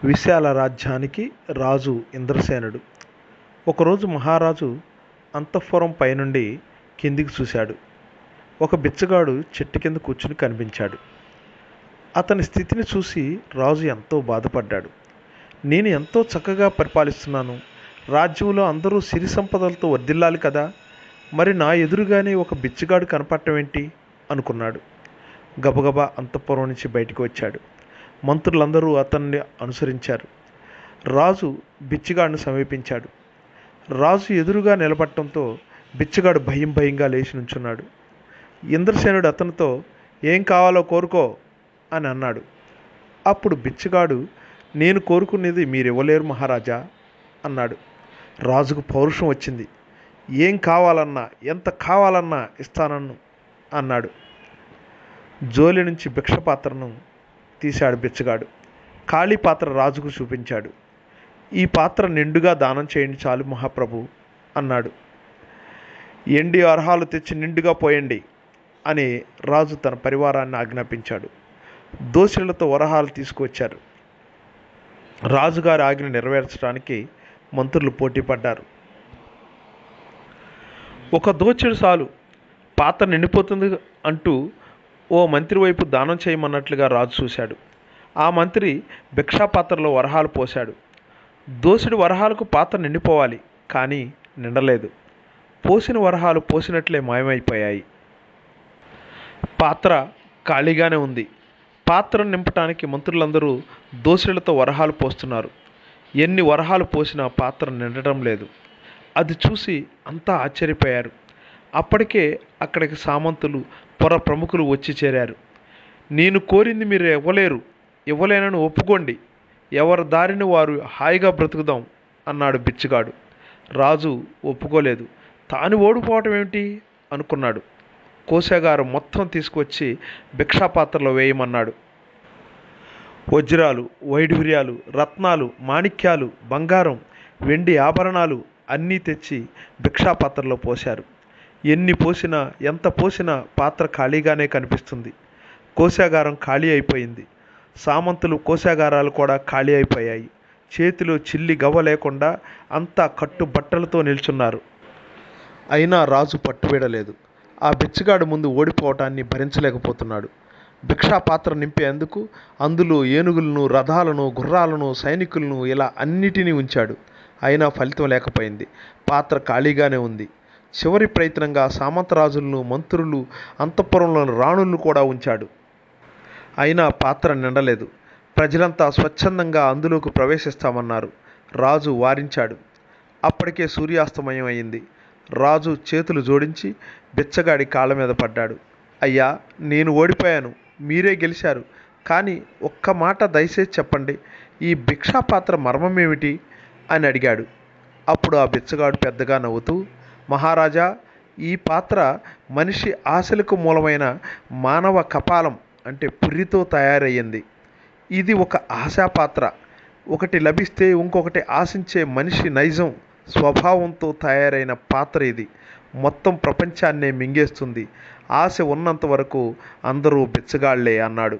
విశాల రాజ్యానికి రాజు ఇంద్రసేనుడు. ఒకరోజు మహారాజు అంతఃపురం పైనుండి కిందికి చూశాడు. ఒక బిచ్చగాడు చెట్టు కింద కూర్చుని కనిపించాడు. అతని స్థితిని చూసి రాజు ఎంతో బాధపడ్డాడు. నేను ఎంతో చక్కగా పరిపాలిస్తున్నాను, రాజ్యంలో అందరూ సిరి సంపదలతో వర్ధిల్లాలి కదా, మరి నా ఎదురుగానే ఒక బిచ్చగాడు కనపడటం ఏంటి అనుకున్నాడు. గబగబా అంతఃపురం నుంచి బయటికి వచ్చాడు. మంత్రులందరూ అతన్ని అనుసరించారు. రాజు బిచ్చగాడిని సమీపించాడు. రాజు ఎదురుగా నిలబడటంతో బిచ్చగాడు భయంగా లేచి నుంచున్నాడు. ఇంద్రసేనుడు అతనితో ఏం కావాలో కోరుకో అని అన్నాడు. అప్పుడు బిచ్చగాడు నేను కోరుకునేది మీరు ఇవ్వలేరు మహారాజా అన్నాడు. రాజుకు పౌరుషం వచ్చింది. ఏం కావాలన్నా ఎంత కావాలన్నా ఇస్తానన్ను అన్నాడు. జోలి నుంచి భిక్ష పాత్రను తీశాడు బిచ్చగాడు. ఖాళీ పాత్ర రాజుకు చూపించాడు. ఈ పాత్ర నిండుగా దానం చేయండి చాలు మహాప్రభు అన్నాడు. ఎండి అర్హాలు తెచ్చి నిండుగా పోయండి అని రాజు తన పరివారాన్ని ఆజ్ఞాపించాడు. దోసిళ్లతో వరహాలు తీసుకువచ్చారు. రాజుగారి ఆజ్ఞ నెరవేర్చడానికి మంత్రులు పోటీ పడ్డారు. ఒక దోచెడు చాలు, పాత్ర నిండిపోతుంది అంటూ ఓ మంత్రి వైపు దానం చేయమన్నట్లుగా రాజు చూశాడు. ఆ మంత్రి భిక్షాపాత్రలో వరహాలు పోశాడు. దోసెడు వరహాలకు పాత్ర నిండిపోవాలి, కానీ నిండలేదు. పోసిన వరహాలు పోసినట్లే మాయమైపోయాయి. పాత్ర ఖాళీగానే ఉంది. పాత్రను నింపటానికి మంత్రులందరూ దోసెళ్లతో వరహాలు పోస్తున్నారు. ఎన్ని వరహాలు పోసినా పాత్ర నిండటం లేదు. అది చూసి అంతా ఆశ్చర్యపోయారు. అప్పటికే అక్కడికి సామంతులు, పొర ప్రముఖులు వచ్చి చేరారు. నేను కోరింది మీరు ఇవ్వలేనని ఒప్పుకోండి, ఎవరి దారిని వారు హాయిగా బ్రతుకుదాం అన్నాడు బిచ్చగాడు. రాజు ఒప్పుకోలేదు. తాను ఓడిపోవటం ఏమిటి అనుకున్నాడు. కోశాగారు మొత్తం తీసుకొచ్చి భిక్షాపాత్రలో వేయమన్నాడు. వజ్రాలు, వైఢూర్యాలు, రత్నాలు, మాణిక్యాలు, బంగారం, వెండి ఆభరణాలు అన్నీ తెచ్చి భిక్షాపాత్రలో పోశారు. ఎన్ని పోసినా ఎంత పోసినా పాత్ర ఖాళీగానే కనిపిస్తుంది. కోశాగారం ఖాళీ అయిపోయింది. సామంతులు కోశాగారాలు కూడా ఖాళీ అయిపోయాయి. చేతిలో చిల్లి గవ్వ లేకుండా అంతా కట్టుబట్టలతో నిల్చున్నారు. అయినా రాజు పట్టుబిడలేదు. ఆ బిచ్చగాడు ముందు ఓడిపోవటాన్ని భరించలేకపోతున్నాడు. భిక్షాపాత్ర నింపేందుకు అందులో ఏనుగులను, రథాలను, గుర్రాలను, సైనికులను ఇలా అన్నిటినీ ఉంచాడు. అయినా ఫలితం లేకపోయింది. పాత్ర ఖాళీగానే ఉంది. చివరి ప్రయత్నంగా సామంతరాజులను, మంత్రులు, అంతఃపురంలోని రాణులను కూడా ఉంచాడు. అయినా పాత్ర నిండలేదు. ప్రజలంతా స్వచ్ఛందంగా అందులోకి ప్రవేశిస్తామన్నారు. రాజు వారించాడు. అప్పటికే సూర్యాస్తమయం అయింది. రాజు చేతులు జోడించి బిచ్చగాడి కాళ్ళ మీద పడ్డాడు. అయ్యా, నేను ఓడిపోయాను, మీరే గెలిచారు, కానీ ఒక్క మాట దయచేసి చెప్పండి, ఈ భిక్షాపాత్ర మర్మమేమిటి అని అడిగాడు. అప్పుడు ఆ బిచ్చగాడు పెద్దగా నవ్వుతూ, మహారాజా, ఈ పాత్ర మనిషి ఆశలకు మూలమైన మానవ కపాలం అంటే పుర్రితో తయారయ్యింది. ఇది ఒక ఆశాపాత్ర. ఒకటి లభిస్తే ఇంకొకటి ఆశించే మనిషి నైజం స్వభావంతో తయారైన పాత్ర ఇది. మొత్తం ప్రపంచాన్నే మింగేస్తుంది. ఆశ ఉన్నంత వరకు అందరూ బిచ్చగాళ్లే అన్నాడు.